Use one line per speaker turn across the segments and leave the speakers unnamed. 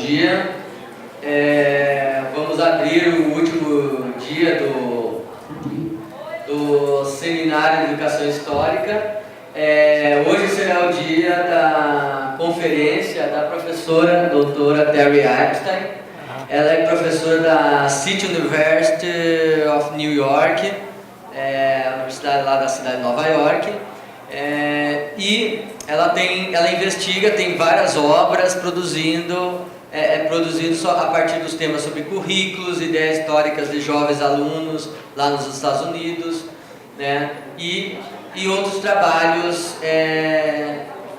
dia. Vamos abrir o último dia do seminário de Educação Histórica. Hoje será o dia da conferência da professora doutora Terrie Epstein. Ela é professora da City University of New York, a universidade lá da cidade de Nova Iorque. E ela investiga, tem várias obras produzindo só a partir dos temas sobre currículos, ideias históricas de jovens alunos lá nos Estados Unidos, né? E outros trabalhos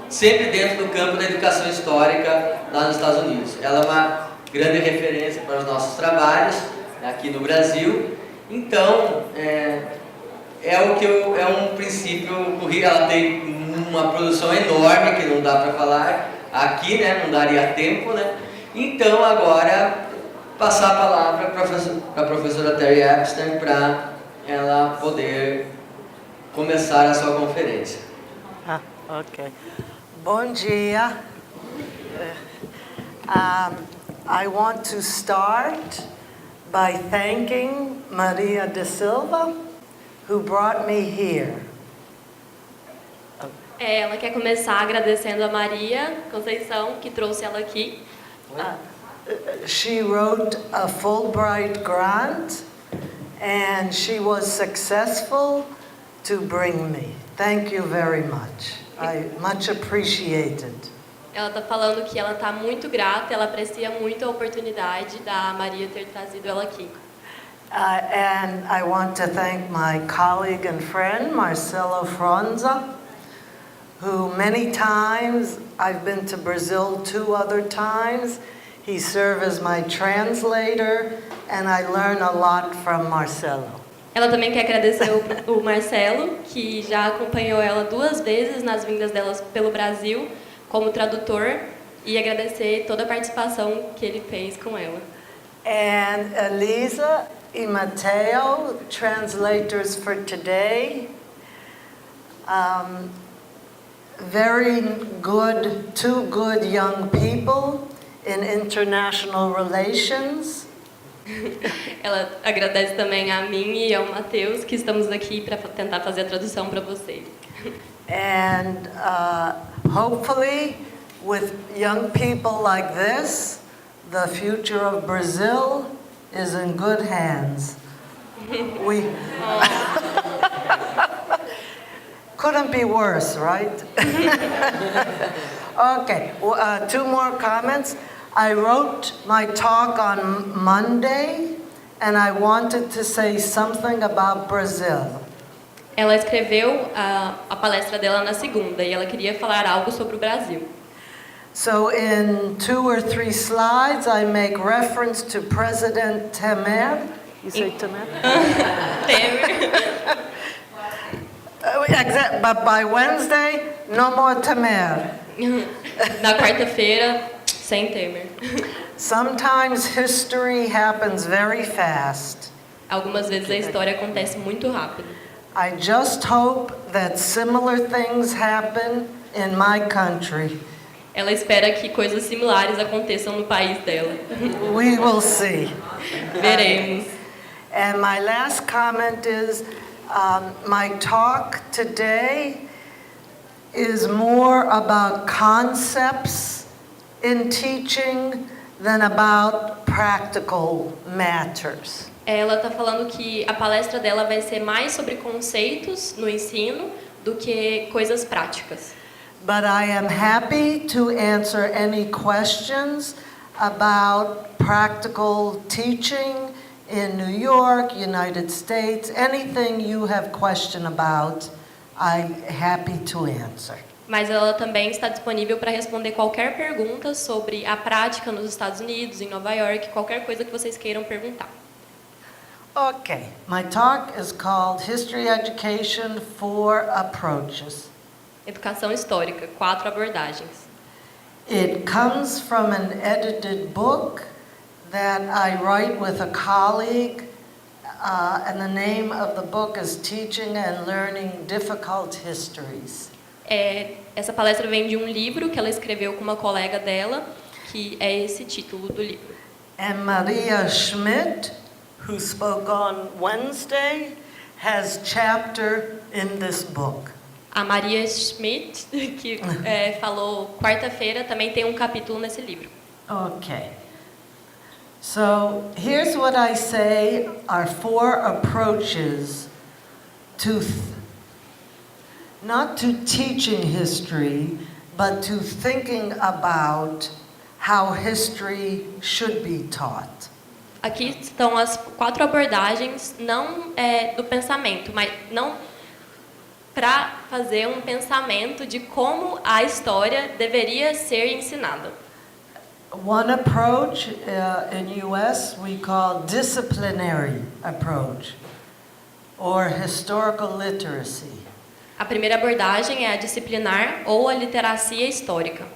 sempre dentro do campo da educação histórica lá nos Estados Unidos. Ela é uma grande referência para os nossos trabalhos, né, aqui no Brasil. Então, é um princípio, ela tem uma produção enorme que não dá para falar aqui, né, não daria tempo, né? Então, agora, passar a palavra para a professora Terrie Epstein para ela poder começar a sua conferência.
Ok. Bom dia. I want to start by thanking Maria da Silva, who brought me here.
Ela quer começar agradecendo a Maria Conceição, que trouxe ela aqui.
She wrote a Fulbright grant, and she was successful to bring me. Thank you very much. I much appreciated.
Ela está falando que ela está muito grata, ela aprecia muito a oportunidade da Maria ter trazido ela aqui.
And I want to thank my colleague and friend, Marcelo Fronza, who many times, I've been to Brazil 2 other times, he served as my translator, and I learn a lot from Marcelo.
Ela também quer agradecer o Marcelo, que já acompanhou ela 2 vezes nas vindas delas pelo Brasil, como tradutor, e agradecer toda a participação que ele fez com ela.
And Elisa e Mateo, translators for today. Very good, 2 good young people in international relations.
Ela agradece também a mim e ao Matheus, que estamos aqui para tentar fazer a tradução para vocês.
And hopefully, with young people like this, the future of Brazil is in good hands. We couldn't be worse, right? Okay, 2 more comments. I wrote my talk on Monday, and I wanted to say something about Brazil.
Ela escreveu a palestra dela na segunda e ela queria falar algo sobre o Brasil.
So in 2 or 3 slides, I make reference to President Temer. You say Temer?
Temer.
But by Wednesday, no more Temer.
Na quarta-feira, sem Temer.
Sometimes history happens very fast.
Algumas vezes a história acontece muito rápido.
I just hope that similar things happen in my country.
Ela espera que coisas similares aconteçam no país dela.
We will see.
Veremos.
And my last comment is, my talk today is more about concepts in teaching than about practical matters.
Ela está falando que a palestra dela vai ser mais sobre conceitos no ensino do que coisas práticas.
But I am happy to answer any questions about practical teaching in New York, United States, anything you have question about, I'm happy to answer.
Mas ela também está disponível para responder qualquer pergunta sobre a prática nos Estados Unidos, em Nova Iorque, qualquer coisa que vocês queiram perguntar.
Okay, my talk is called History Education, 4 Approaches.
Educação histórica, 4 abordagens.
It comes from an edited book that I write with a colleague, and the name of the book is Teaching and Learning Difficult Histories.
Essa palestra vem de um livro que ela escreveu com uma colega dela, que é esse título do livro.
And Maria Schmidt, who spoke on Wednesday, has chapter in this book.
A Maria Schmidt, que falou quarta-feira, também tem um capítulo nesse livro.
Okay. So here's what I say are 4 approaches to not to teaching history, but to thinking about how history should be taught.
Aqui estão as 4 abordagens, não do pensamento, mas não para fazer um pensamento de como a história deveria ser ensinada.
One approach in US we call disciplinary approach or historical literacy.
A primeira abordagem é a disciplinar ou a literacia histórica.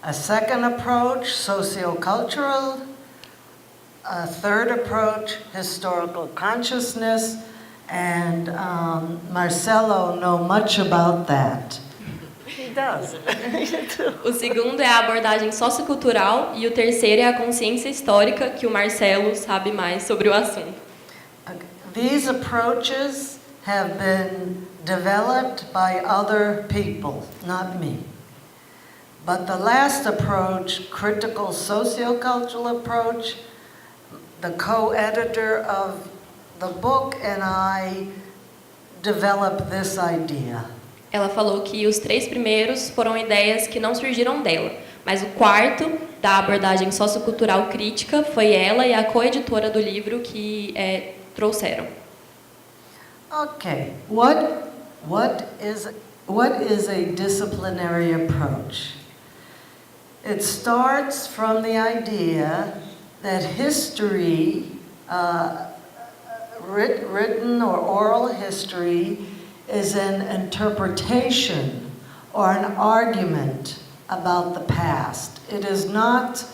A second approach, socio-cultural. A third approach, historical consciousness. And Marcelo know much about that. He does.
O segundo é a abordagem sociocultural e o terceiro é a consciência histórica, que o Marcelo sabe mais sobre o assunto.
These approaches have been developed by other people, not me. But the last approach, critical sociocultural approach, the co-editor of the book and I developed this idea.
Ela falou que os 3 primeiros foram ideias que não surgiram dela, mas o quarto, da abordagem sociocultural crítica, foi ela e a coeditora do livro que trouxeram.
Okay, what is a disciplinary approach? It starts from the idea that history, written or oral history, is an interpretation or an argument about the past. It is not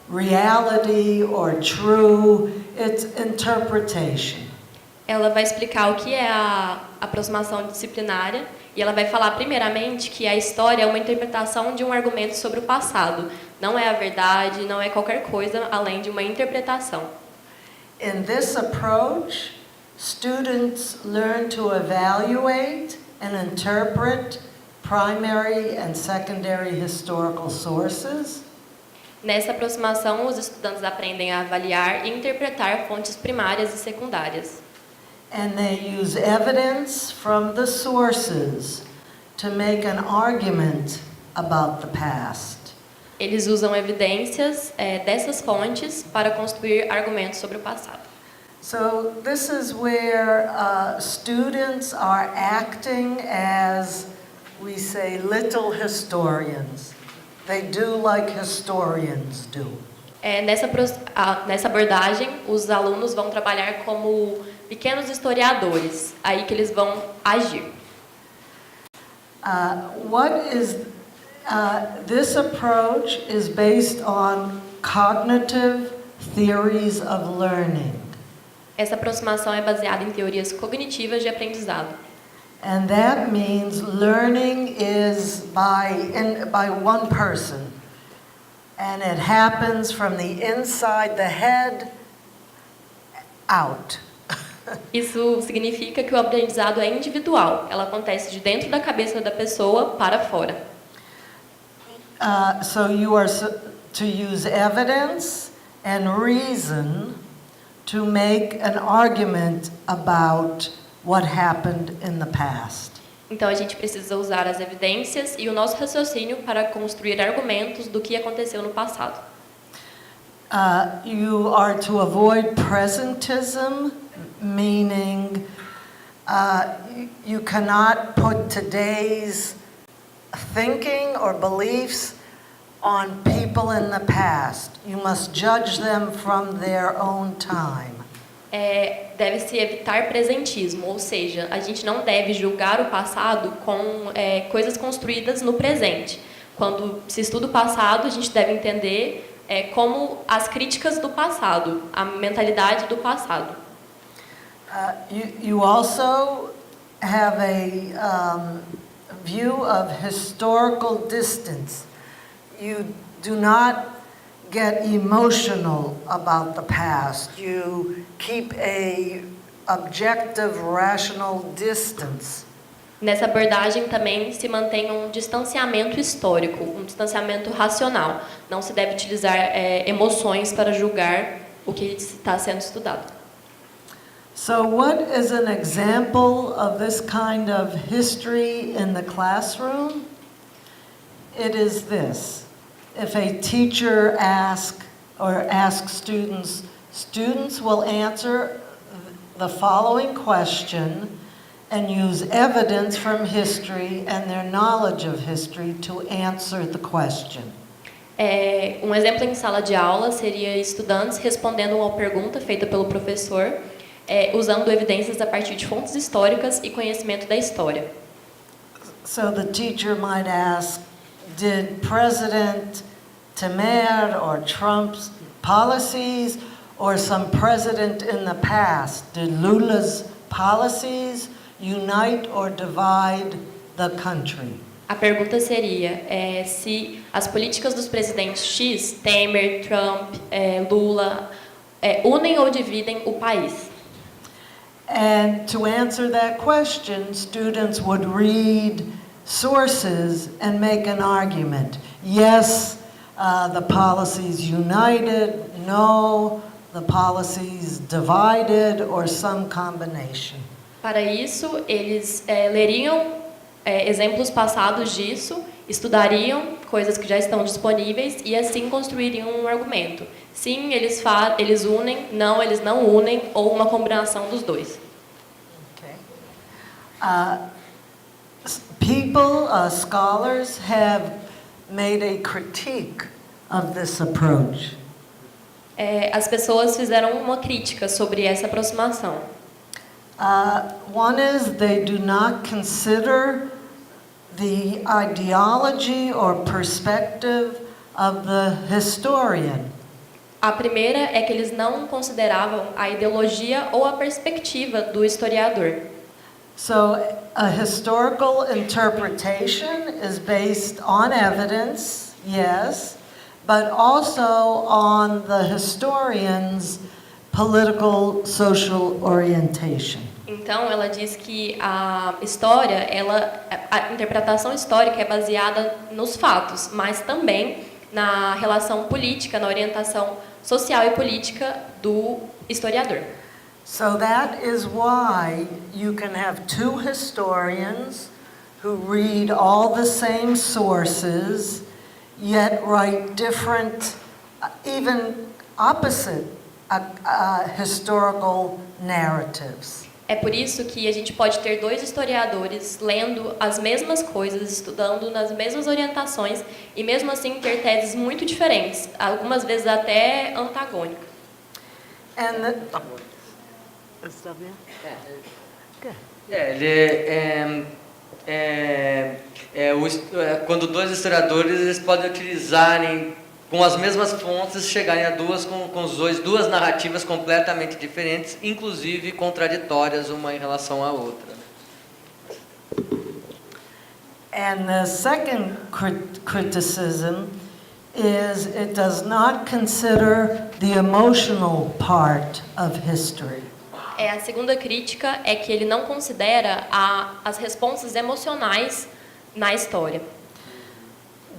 reality or true, it's interpretation.
Ela vai explicar o que é a aproximação disciplinária e ela vai falar primeiramente que a história é uma interpretação de um argumento sobre o passado. Não é a verdade, não é qualquer coisa além de uma interpretação.
In this approach, students learn to evaluate and interpret primary and secondary historical sources.
Nessa aproximação, os estudantes aprendem a avaliar e interpretar fontes primárias e secundárias.
And they use evidence from the sources to make an argument about the past.
Eles usam evidências dessas fontes para construir argumentos sobre o passado.
So this is where students are acting as, we say, little historians. They do like historians do. Nessa abordagem, os alunos vão trabalhar como pequenos historiadores, aí que eles vão agir. This approach is based on cognitive theories of learning.
Essa aproximação é baseada em teorias cognitivas de aprendizado.
And that means learning is by one person. And it happens from the inside the head out.
Isso significa que o aprendizado é individual. Ela acontece de dentro da cabeça da pessoa para fora.
So you are to use evidence and reason to make an argument about what happened in the past.
Então a gente precisa usar as evidências e o nosso raciocínio para construir argumentos do que aconteceu no passado.
You are to avoid presentism, meaning you cannot put today's thinking or beliefs on people in the past. You must judge them from their own time.
Deve-se evitar presentismo, ou seja, a gente não deve julgar o passado com coisas construídas no presente. Quando se estuda o passado, a gente deve entender como as críticas do passado, a mentalidade do passado.
You also have a view of historical distance. You do not get emotional about the past. You keep a objective, rational distance.
Nessa abordagem também se mantém um distanciamento histórico, um distanciamento racional. Não se deve utilizar emoções para julgar o que está sendo estudado.
So what is an example of this kind of history in the classroom? It is this. If a teacher asks students, students will answer the following question and use evidence from history and their knowledge of history to answer the question.
Um exemplo em sala de aula seria estudantes respondendo uma pergunta feita pelo professor, usando evidências a partir de fontes históricas e conhecimento da história.
So the teacher might ask, did President Temer or Trump's policies or some president in the past, did Lula's policies unite or divide the country?
A pergunta seria se as políticas dos presidentes X, Temer, Trump, Lula, unem ou dividem o país.
And to answer that question, students would read sources and make an argument. Yes, the policies united. No, the policies divided, or some combination.
Para isso, eles leriam exemplos passados disso, estudariam coisas que já estão disponíveis e assim construiriam um argumento. Sim, eles unem, não, eles não unem, ou uma combinação dos dois.
Okay. Scholars have made a critique of this approach.
As pessoas fizeram uma crítica sobre essa aproximação.
One is they do not consider the ideology or perspective of the historian.
A primeira é que eles não consideravam a ideologia ou a perspectiva do historiador.
So a historical interpretation is based on evidence, yes, but also on the historian's political social orientation.
Então, ela diz que a história, a interpretação histórica é baseada nos fatos, mas também na relação política, na orientação social e política do historiador.
So that is why you can have two historians who read all the same sources, yet write different, even opposite historical narratives.
É por isso que a gente pode ter dois historiadores lendo as mesmas coisas, estudando nas mesmas orientações e mesmo assim ter teses muito diferentes, algumas vezes até antagônicas.
Quando dois historiadores eles podem utilizarem com as mesmas fontes, chegarem a duas narrativas completamente diferentes, inclusive contraditórias uma em relação à outra.
And the second criticism is it does not consider the emotional part of history.
A segunda crítica é que ele não considera as respostas emocionais na história.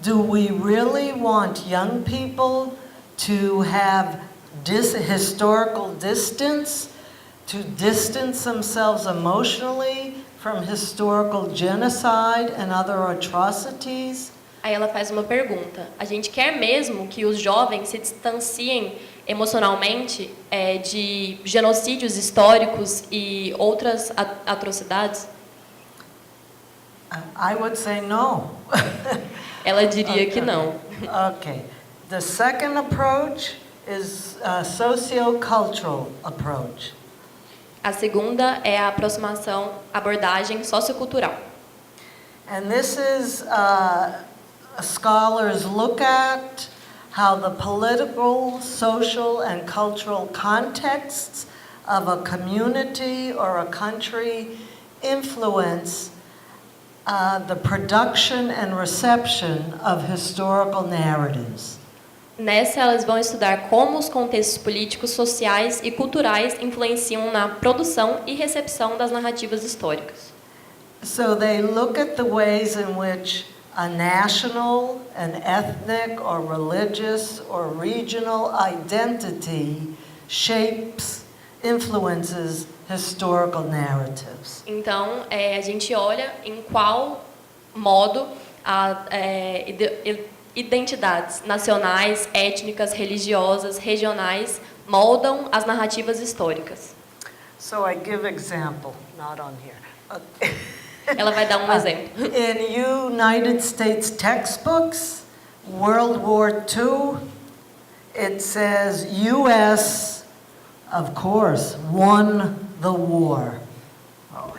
Do we really want young people to have historical distance, to distance themselves emotionally from historical genocide and other atrocities?
Aí ela faz uma pergunta. A gente quer mesmo que os jovens se distanciem emocionalmente de genocídios históricos e outras atrocidades?
I would say no.
Ela diria que não.
Okay. The second approach is a socio-cultural approach.
A segunda é a aproximação, abordagem sociocultural.
And this is scholars look at how the political, social, and cultural contexts of a community or a country influence the production and reception of historical narratives.
Nessa, elas vão estudar como os contextos políticos, sociais e culturais influenciam na produção e recepção das narrativas históricas.
So they look at the ways in which a national, an ethnic, or religious, or regional identity shapes, influences historical narratives.
Então, a gente olha em qual modo identidades nacionais, étnicas, religiosas, regionais moldam as narrativas históricas.
So I give example, not on here. Okay.
Ela vai dar um exemplo.
In United States textbooks, World War II, it says U.S., of course, won the war.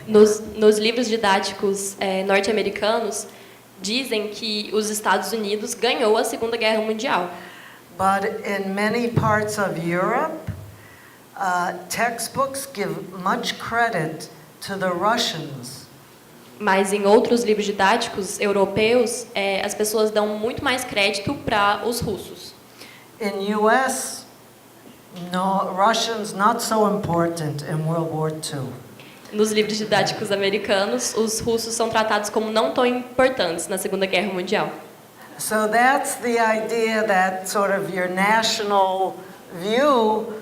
Nos livros didáticos norte-americanos, dizem que os Estados Unidos ganhou a Segunda Guerra Mundial.
But in many parts of Europe, textbooks give much credit to the Russians.
Mas em outros livros didáticos europeus, as pessoas dão muito mais crédito para os russos.
In U.S., no, Russians not so important in World War II.
Nos livros didáticos americanos, os russos são tratados como não tão importantes na Segunda Guerra Mundial.
So that's the idea that sort of your national view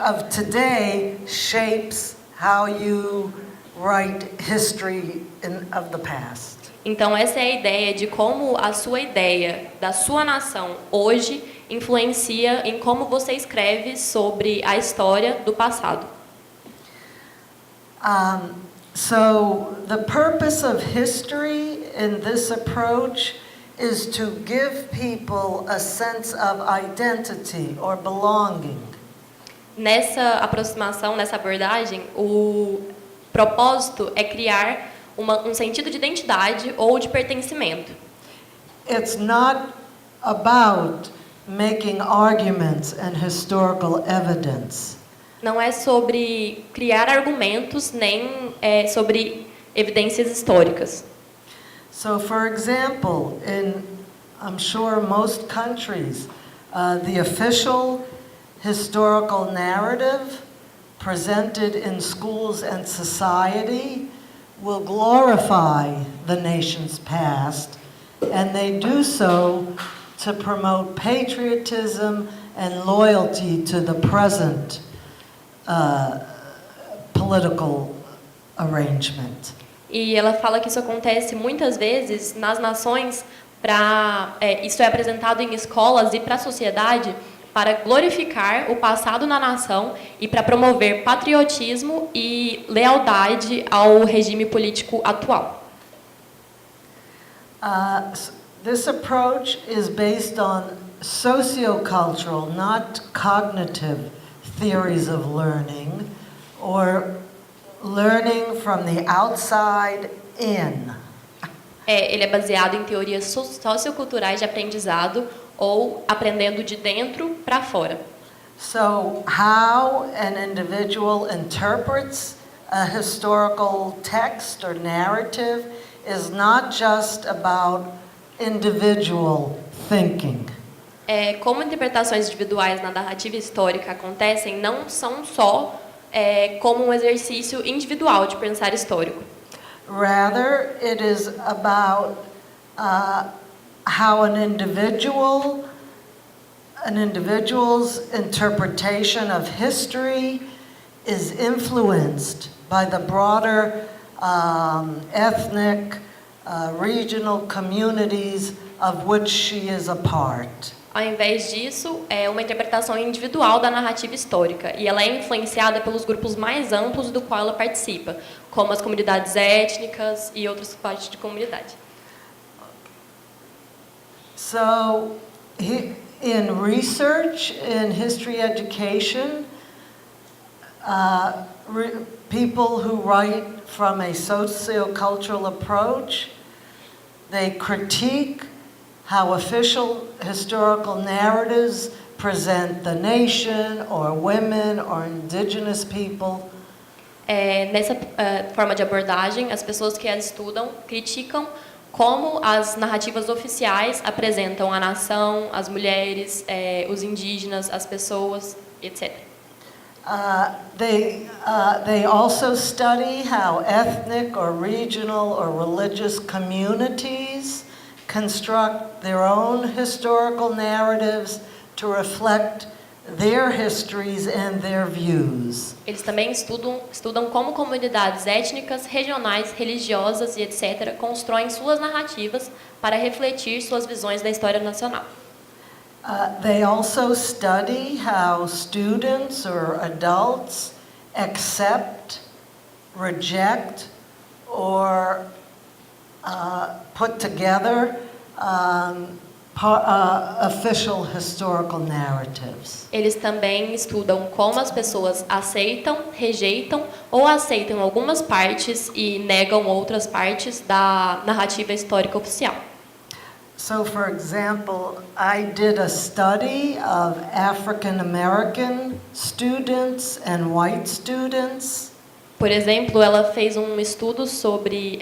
of today shapes how you write history of the past.
Então essa é a ideia de como a sua ideia da sua nação hoje influencia em como você escreve sobre a história do passado.
So the purpose of history in this approach is to give people a sense of identity or belonging.
Nessa aproximação, nessa abordagem, o propósito é criar um sentido de identidade ou de pertencimento.
It's not about making arguments and historical evidence.
Não é sobre criar argumentos, nem sobre evidências históricas.
So, for example, I'm sure most countries, the official historical narrative presented in schools and society will glorify the nation's past, and they do so to promote patriotism and loyalty to the present political arrangement.
E ela fala que isso acontece muitas vezes nas nações, isso é apresentado em escolas e para a sociedade para glorificar o passado na nação e para promover patriotismo e lealdade ao regime político atual.
This approach is based on socio-cultural, not cognitive theories of learning, or learning from the outside in.
Ele é baseado em teorias socioculturais de aprendizado ou aprendendo de dentro para fora.
So, how an individual interprets a historical text or narrative is not just about individual thinking.
Como interpretações individuais na narrativa histórica acontecem, não são só como um exercício individual de pensar histórico.
Rather, it is about how an individual's interpretation of history is influenced by the broader ethnic, regional communities of which she is a part.
Ao invés disso, é uma interpretação individual da narrativa histórica, e ela é influenciada pelos grupos mais amplos do qual ela participa, como as comunidades étnicas e outras partes de comunidade.
So, in research in history education, people who write from a socio-cultural approach, they critique how official historical narratives present the nation or women or indigenous people.
Nessa forma de abordagem, as pessoas que as estudam criticam como as narrativas oficiais apresentam a nação, as mulheres, os indígenas, as pessoas, etc.
They also study how ethnic or regional or religious communities construct their own historical narratives to reflect their histories and their views.
Eles também estudam como comunidades étnicas, regionais, religiosas e etc. constroem suas narrativas para refletir suas visões da história nacional.
They also study how students or adults accept, reject, or put together official historical narratives.
Eles também estudam como as pessoas aceitam, rejeitam ou aceitam algumas partes e negam outras partes da narrativa histórica oficial.
So, for example, I did a study of African American students and white students.
Por exemplo, ela fez um estudo sobre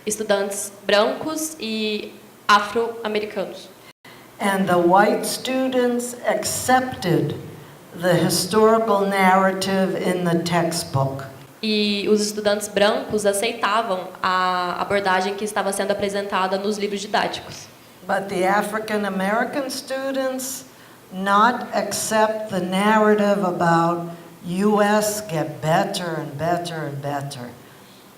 estudantes brancos e afro-americanos.
And the white students accepted the historical narrative in the textbook.
E os estudantes brancos aceitavam a abordagem que estava sendo apresentada nos livros didáticos.
But the African American students not accept the narrative about US get better and better and better.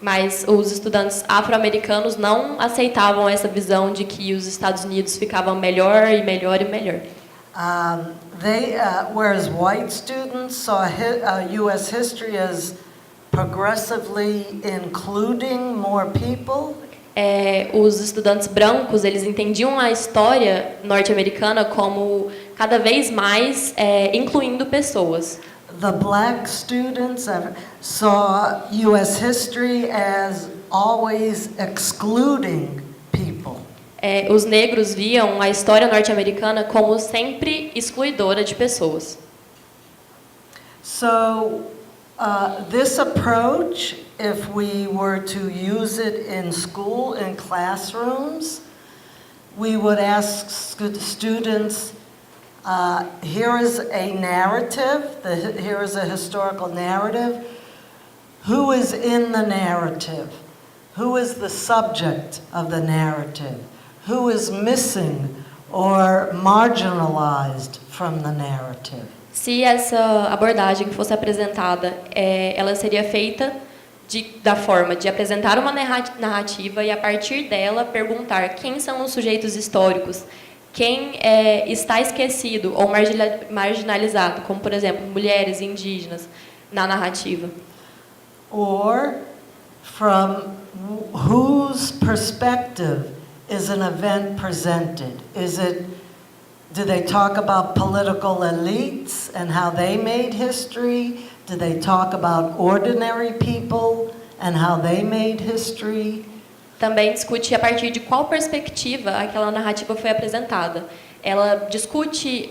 Mas os estudantes afro-americanos não aceitavam essa visão de que os Estados Unidos ficavam melhor e melhor e melhor.
Whereas white students saw US history as progressively including more people.
Os estudantes brancos, eles entendiam a história norte-americana como cada vez mais incluindo pessoas.
The black students saw US history as always excluding people.
Os negros viam a história norte-americana como sempre excluidora de pessoas.
So, this approach, if we were to use it in school, in classrooms, we would ask students, here is a narrative, here is a historical narrative. Who is in the narrative? Who is the subject of the narrative? Who is missing or marginalized from the narrative?
Se essa abordagem fosse apresentada, ela seria feita da forma de apresentar uma narrativa e, a partir dela, perguntar quem são os sujeitos históricos, quem está esquecido ou marginalizado, como, por exemplo, mulheres indígenas, na narrativa.
Or from whose perspective is an event presented? Do they talk about political elites and how they made history? Do they talk about ordinary people and how they made history?
Também discute a partir de qual perspectiva aquela narrativa foi apresentada. Ela discute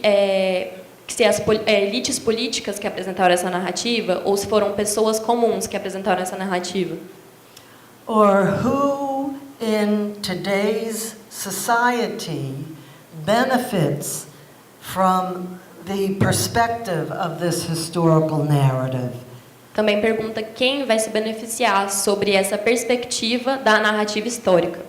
se as elites políticas que apresentaram essa narrativa ou se foram pessoas comuns que apresentaram essa narrativa.
Or who in today's society benefits from the perspective of this historical narrative.
Também pergunta quem vai se beneficiar sobre essa perspectiva da narrativa histórica.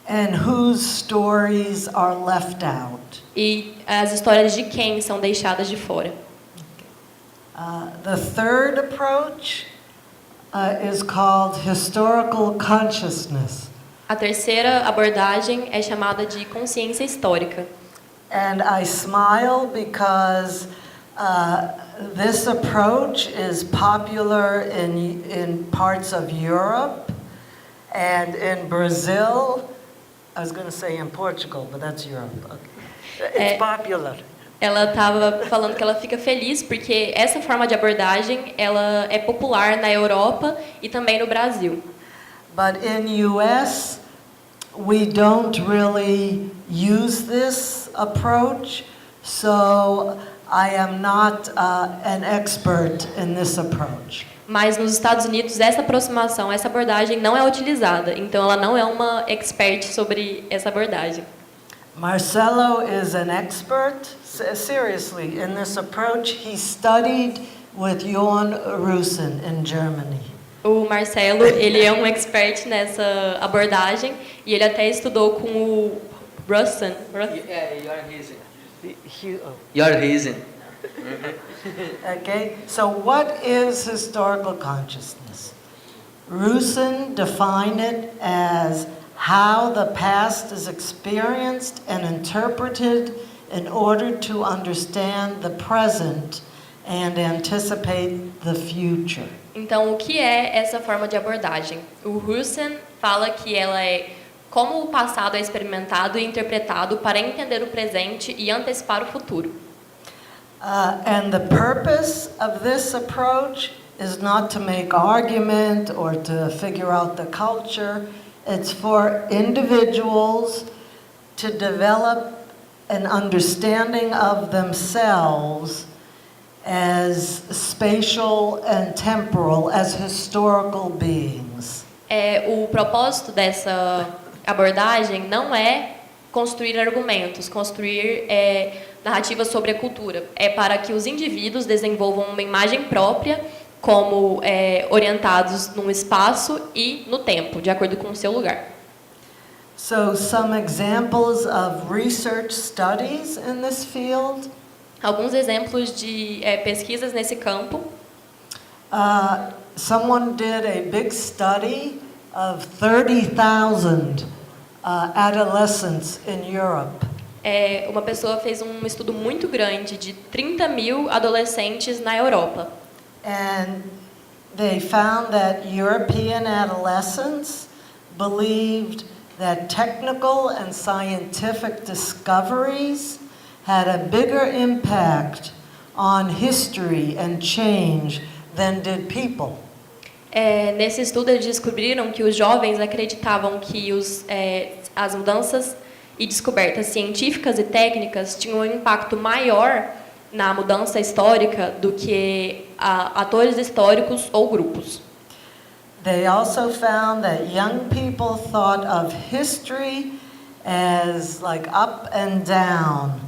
And whose stories are left out.
E as histórias de quem são deixadas de fora.
The third approach is called historical consciousness.
A terceira abordagem é chamada de consciência histórica.
And I smile because this approach is popular in parts of Europe and in Brazil. I was going to say in Portugal, but that's Europe. Okay. It's popular.
Ela estava falando que ela fica feliz porque essa forma de abordagem ela é popular na Europa e também no Brasil.
But in US, we don't really use this approach, so I am not an expert in this approach.
Mas nos Estados Unidos essa aproximação, essa abordagem não é utilizada, então ela não é uma expert sobre essa abordagem.
Marcelo is an expert, seriously, in this approach. He studied with Johann Russen in Germany.
O Marcelo, ele é um expert nessa abordagem e ele até estudou com o Russen.
Your reason.
Okay, so what is historical consciousness? Russen defined it as how the past is experienced and interpreted in order to understand the present and anticipate the future.
Então, o que é essa forma de abordagem? O Russen fala que ela é como o passado é experimentado e interpretado para entender o presente e antecipar o futuro.
And the purpose of this approach is not to make argument or to figure out the culture. It's for individuals to develop an understanding of themselves as spatial and temporal, as historical beings.
O propósito dessa abordagem não é construir argumentos, construir narrativas sobre a cultura. É para que os indivíduos desenvolvam uma imagem própria, como orientados num espaço e no tempo, de acordo com o seu lugar.
So some examples of research studies in this field.
Alguns exemplos de pesquisas nesse campo.
Someone did a big study of 30,000 adolescents in Europe.
Uma pessoa fez um estudo muito grande de 30.000 adolescentes na Europa.
And they found that European adolescents believed that technical and scientific discoveries had a bigger impact on history and change than did people.
Nesse estudo eles descobriram que os jovens acreditavam que as mudanças e descobertas científicas e técnicas tinham um impacto maior na mudança histórica do que atores históricos ou grupos.
They also found that young people thought of history as like up and down,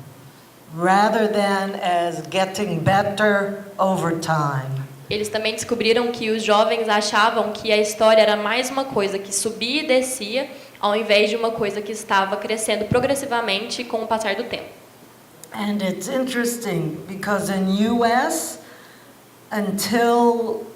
rather than as getting better over time.
Eles também descobriram que os jovens achavam que a história era mais uma coisa que subia e descia, ao invés de uma coisa que estava crescendo progressivamente com o passar do tempo.
And it's interesting because in US, until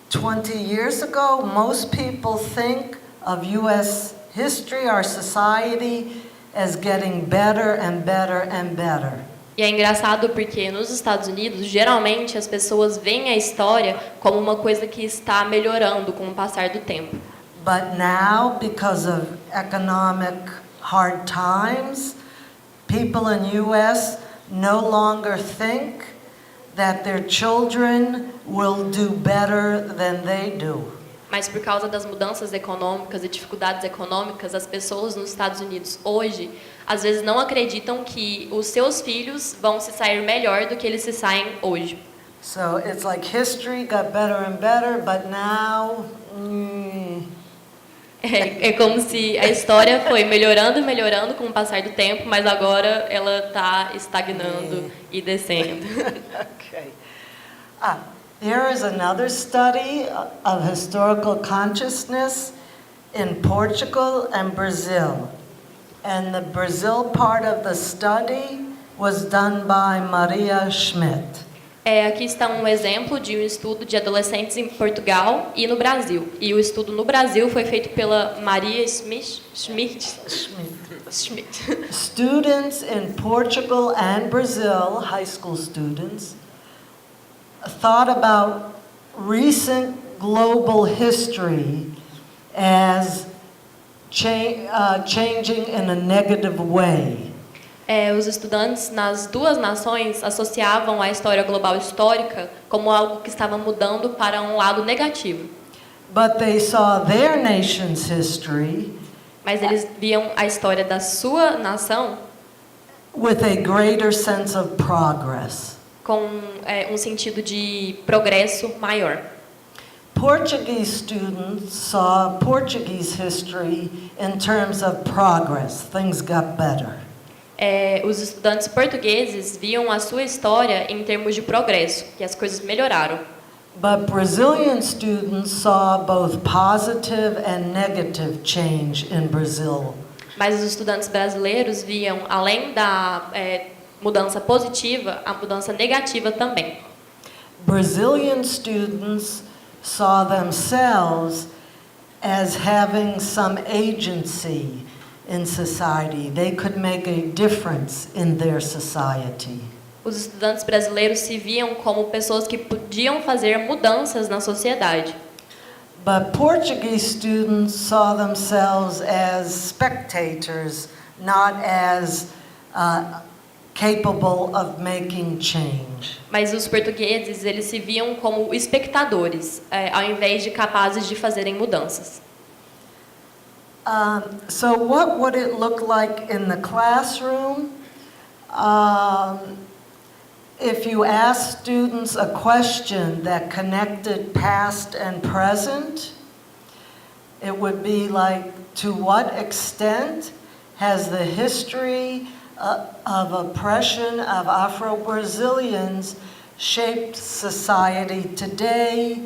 20 years ago, most people think of US history, our society, as getting better and better and better.
E é engraçado porque nos Estados Unidos, geralmente as pessoas veem a história como uma coisa que está melhorando com o passar do tempo.
But now, because of economic hard times, people in US no longer think that their children will do better than they do.
Mas por causa das mudanças econômicas e dificuldades econômicas, as pessoas nos Estados Unidos hoje, às vezes não acreditam que os seus filhos vão se sair melhor do que eles se saem hoje.
So it's like history got better and better, but now
É como se a história foi melhorando e melhorando com o passar do tempo, mas agora ela está estagnando e descendo.
Okay. There is another study of historical consciousness in Portugal and Brazil. And the Brazil part of the study was done by Maria Schmidt.
Aqui está um exemplo de um estudo de adolescentes em Portugal e no Brasil. E o estudo no Brasil foi feito pela Maria Schmidt.
Students in Portugal and Brazil, high school students, thought about recent global history as changing in a negative way.
Os estudantes nas duas nações associavam a história global histórica como algo que estava mudando para um lado negativo.
But they saw their nation's history
Mas eles viam a história da sua nação
with a greater sense of progress.
com um sentido de progresso maior.
Portuguese students saw Portuguese history in terms of progress. Things got better.
Os estudantes portugueses viam a sua história em termos de progresso, que as coisas melhoraram.
But Brazilian students saw both positive and negative change in Brazil.
Mas os estudantes brasileiros viam, além da mudança positiva, a mudança negativa também.
Brazilian students saw themselves as having some agency in society. They could make a difference in their society.
Os estudantes brasileiros se viam como pessoas que podiam fazer mudanças na sociedade.
But Portuguese students saw themselves as spectators, not as capable of making change.
Mas os portugueses, eles se viam como espectadores, ao invés de capazes de fazerem mudanças.
So what would it look like in the classroom? If you ask students a question that connected past and present, it would be like, to what extent has the history of oppression of Afro-Brazilians shaped society today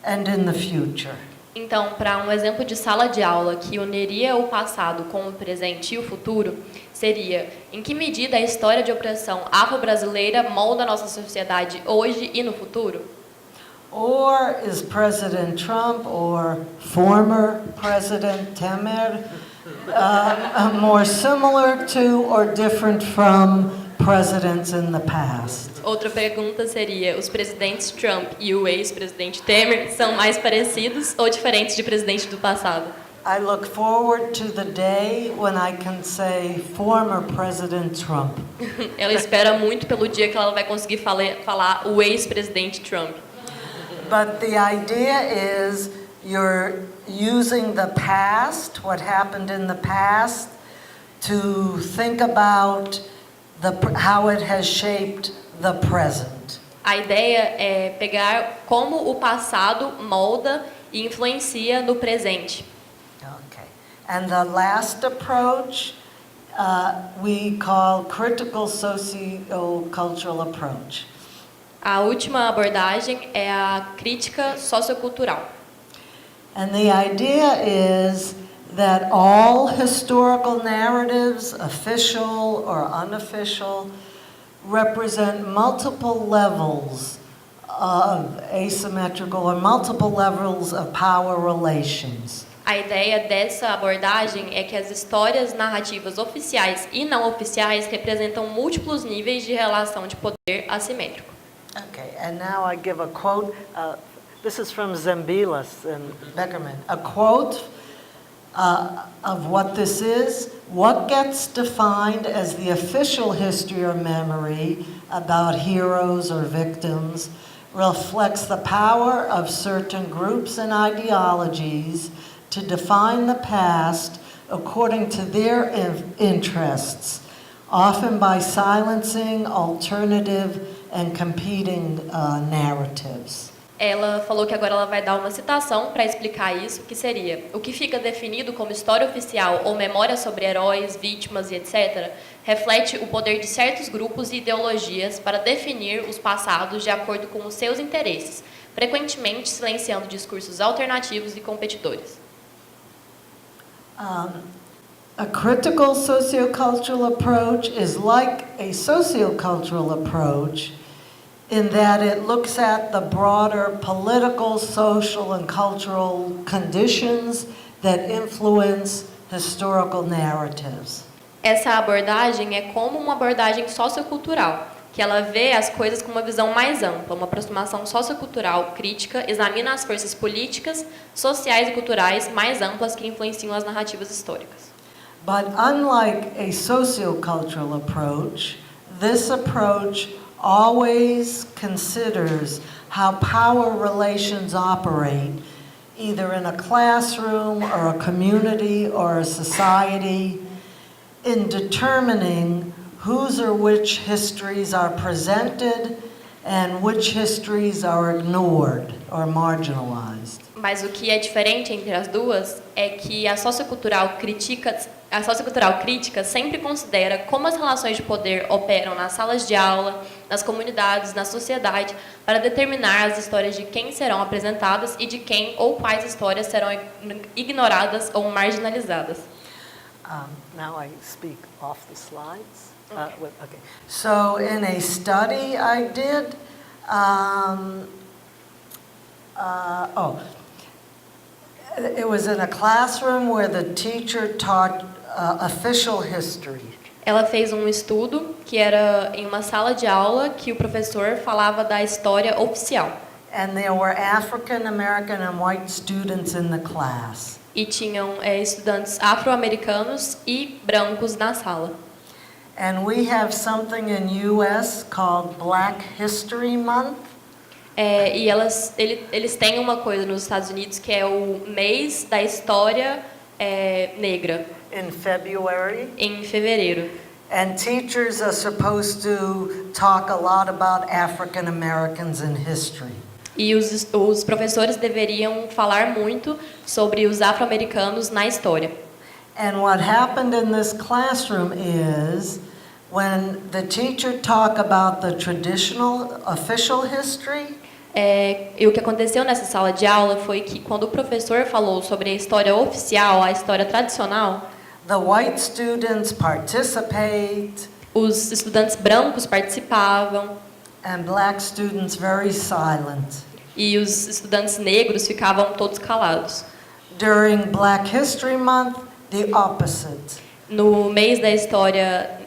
and in the future?
Então, para um exemplo de sala de aula que uniria o passado com o presente e o futuro, seria: em que medida a história de opressão afro-brasileira molda a nossa sociedade hoje e no futuro?
Or is President Trump or former President Temer more similar to or different from presidents in the past?
Outra pergunta seria: os presidentes Trump e o ex-presidente Temer são mais parecidos ou diferentes de presidente do passado?
I look forward to the day when I can say former President Trump.
Ela espera muito pelo dia que ela vai conseguir falar o ex-presidente Trump.
But the idea is you're using the past, what happened in the past, to think about how it has shaped the present.
A ideia é pegar como o passado molda e influencia no presente.
Okay. And the last approach we call critical socio-cultural approach.
A última abordagem é a crítica sociocultural.
And the idea is that all historical narratives, official or unofficial, represent multiple levels of asymmetrical or multiple levels of power relations.
A ideia dessa abordagem é que as histórias narrativas oficiais e não oficiais representam múltiplos níveis de relação de poder assimétrico.
Okay, and now I give a quote. This is from Zambilas and Beckerman. A quote of what this is: what gets defined as the official history or memory about heroes or victims reflects the power of certain groups and ideologies to define the past according to their interests, often by silencing alternative and competing narratives.
Ela falou que agora ela vai dar uma citação para explicar isso, que seria: o que fica definido como história oficial ou memória sobre heróis, vítimas e etc., reflete o poder de certos grupos e ideologias para definir os passados de acordo com os seus interesses, frequentemente silenciando discursos alternativos e competidores.
A critical sociocultural approach is like a sociocultural approach in that it looks at the broader political, social, and cultural conditions that influence historical narratives.
Essa abordagem é como uma abordagem sociocultural, que ela vê as coisas com uma visão mais ampla, uma aproximação sociocultural crítica, examina as forças políticas, sociais e culturais mais amplas que influenciam as narrativas históricas.
But unlike a sociocultural approach, this approach always considers how power relations operate, either in a classroom or a community or a society, in determining whose or which histories are presented and which histories are ignored or marginalized.
Mas o que é diferente entre as duas é que a sociocultural crítica sempre considera como as relações de poder operam nas salas de aula, nas comunidades, na sociedade, para determinar as histórias de quem serão apresentadas e de quem ou quais histórias serão ignoradas ou marginalizadas.
Now I speak off the slides. Okay. So in a study I did, it was in a classroom where the teacher taught official history.
Ela fez um estudo que era em uma sala de aula que o professor falava da história oficial.
And there were African American and white students in the class.
E tinham estudantes afro-americanos e brancos na sala.
And we have something in US called Black History Month.
E eles têm uma coisa nos Estados Unidos que é o mês da história negra.
In February.
Em fevereiro.
And teachers are supposed to talk a lot about African Americans in history.
E os professores deveriam falar muito sobre os afro-americanos na história.
And what happened in this classroom is when the teacher talked about the traditional official history,
e o que aconteceu nessa sala de aula foi que quando o professor falou sobre a história oficial, a história tradicional,
the white students participate,
os estudantes brancos participavam,
and black students very silent.
E os estudantes negros ficavam todos calados.
During Black History Month, the opposite.
No mês da história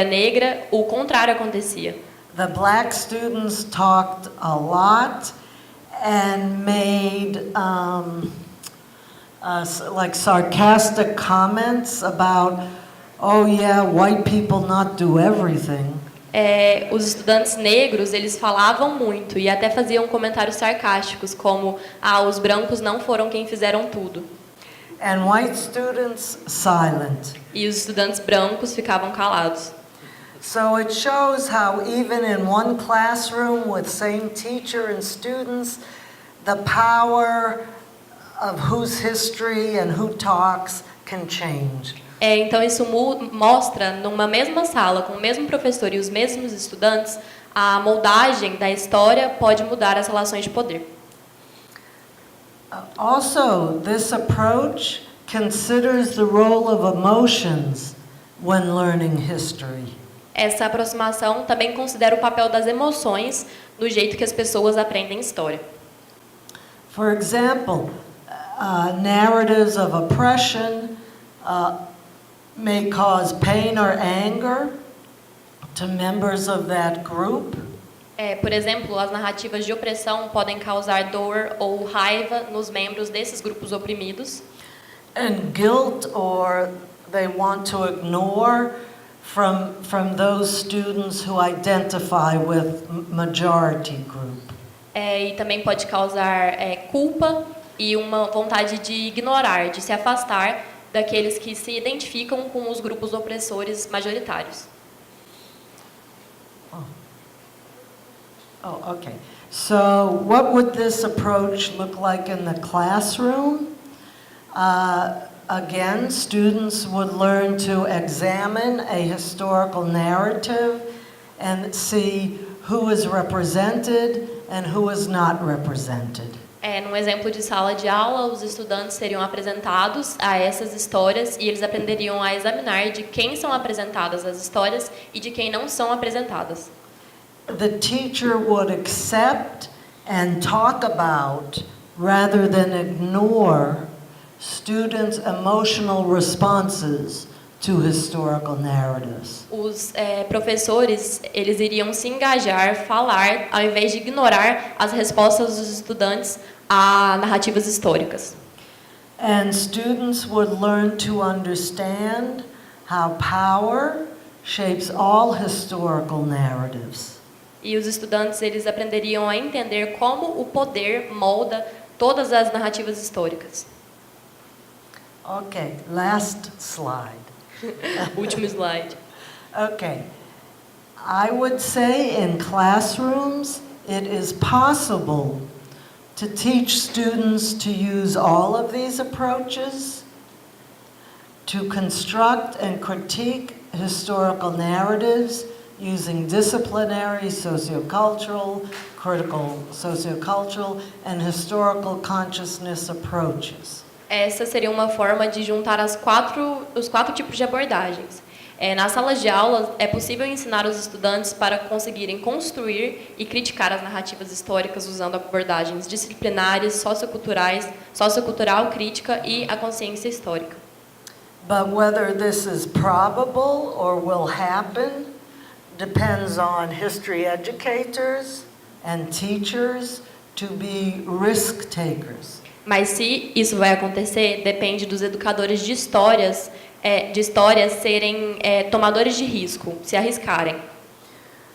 negra, o contrário acontecia.
The black students talked a lot and made like sarcastic comments about, oh yeah, white people not do everything.
Os estudantes negros, eles falavam muito e até faziam comentários sarcásticos, como, os brancos não foram quem fizeram tudo.
And white students silent.
E os estudantes brancos ficavam calados.
So it shows how even in one classroom with same teacher and students, the power of whose history and who talks can change.
Então isso mostra, numa mesma sala, com o mesmo professor e os mesmos estudantes, a moldagem da história pode mudar as relações de poder.
Also, this approach considers the role of emotions when learning history.
Essa aproximação também considera o papel das emoções no jeito que as pessoas aprendem história.
For example, narratives of oppression may cause pain or anger to members of that group.
Por exemplo, as narrativas de opressão podem causar dor ou raiva nos membros desses grupos oprimidos.
And guilt or they want to ignore from those students who identify with majority group.
E também pode causar culpa e uma vontade de ignorar, de se afastar daqueles que se identificam com os grupos opressores majoritários.
Oh, okay. So, what would this approach look like in the classroom? Again, students would learn to examine a historical narrative and see who is represented and who is not represented.
No exemplo de sala de aula, os estudantes seriam apresentados a essas histórias e eles aprenderiam a examinar de quem são apresentadas as histórias e de quem não são apresentadas.
The teacher would accept and talk about, rather than ignore, students' emotional responses to historical narratives.
Os professores, eles iriam se engajar, falar, ao invés de ignorar as respostas dos estudantes a narrativas históricas.
And students would learn to understand how power shapes all historical narratives.
E os estudantes, eles aprenderiam a entender como o poder molda todas as narrativas históricas.
Okay, last slide.
Último slide.
Okay. I would say in classrooms, it is possible to teach students to use all of these approaches, to construct and critique historical narratives using disciplinary, sociocultural, critical sociocultural, and historical consciousness approaches.
Essa seria uma forma de juntar os quatro tipos de abordagens. Nas salas de aula, é possível ensinar os estudantes para conseguirem construir e criticar as narrativas históricas usando abordagens disciplinares, socioculturais, sociocultural, crítica e a consciência histórica.
But whether this is probable or will happen depends on history educators and teachers to be risk takers.
Mas se isso vai acontecer, depende dos educadores de história serem tomadores de risco, se arriscarem.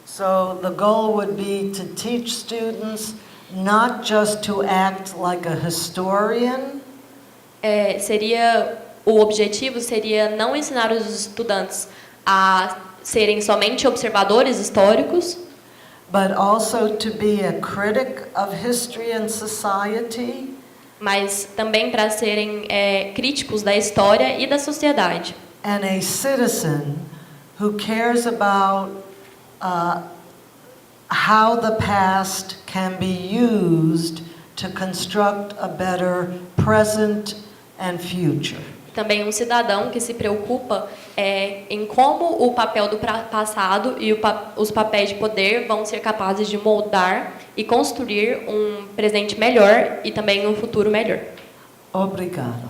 So the goal would be to teach students not just to act like a historian,
O objetivo seria não ensinar os estudantes a serem somente observadores históricos,
but also to be a critic of history and society,
mas também para serem críticos da história e da sociedade.
and a citizen who cares about how the past can be used to construct a better present and future.
Também um cidadão que se preocupa em como o papel do passado e os papéis de poder vão ser capazes de moldar e construir um presente melhor e também um futuro melhor.
Obrigado.